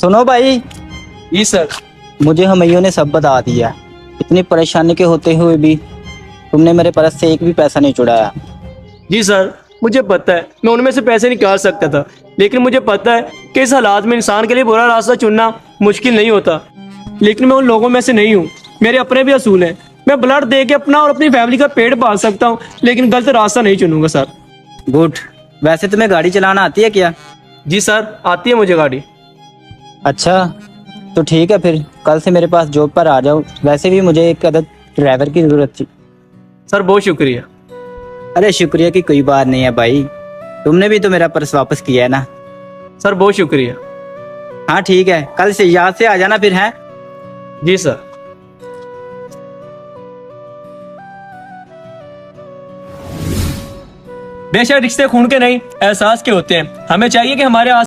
सुनो भाई, जी सर। मुझे हमैयों ने सब बता दिया। इतनी परेशानी के होते हुए भी तुमने मेरे परस से एक भी पैसा नहीं चुराया। जी सर, मुझे पता है मैं उनमें से पैसे निकाल सकता था, लेकिन मुझे पता है कि इस हालात में इंसान के लिए बुरा रास्ता चुनना मुश्किल नहीं होता। लेकिन मैं उन लोगों में से नहीं हूँ। मेरे अपने भी असूल हैं। मैं ब्लड दे के अपना और अपनी फैमिली का पेट पाल सकता हूँ, लेकिन गलत रास्ता नहीं चुनूंगा सर। गुड। वैसे तुम्हें गाड़ी चलाना आती है क्या? जी सर, आती है मुझे गाड़ी। अच्छा, तो ठीक है, फिर कल से मेरे पास जॉब पर आ जाओ। वैसे भी मुझे एक अदद ड्राइवर की जरूरत थी। सर बहुत शुक्रिया। अरे शुक्रिया की कोई बात नहीं है भाई, तुमने भी तो मेरा पर्स वापस किया है ना। सर बहुत शुक्रिया। हाँ ठीक है, कल से याद से आ जाना फिर। हैं? जी सर। बेशक रिश्ते खून के नहीं, एहसास के होते हैं। हमें चाहिए कि हमारे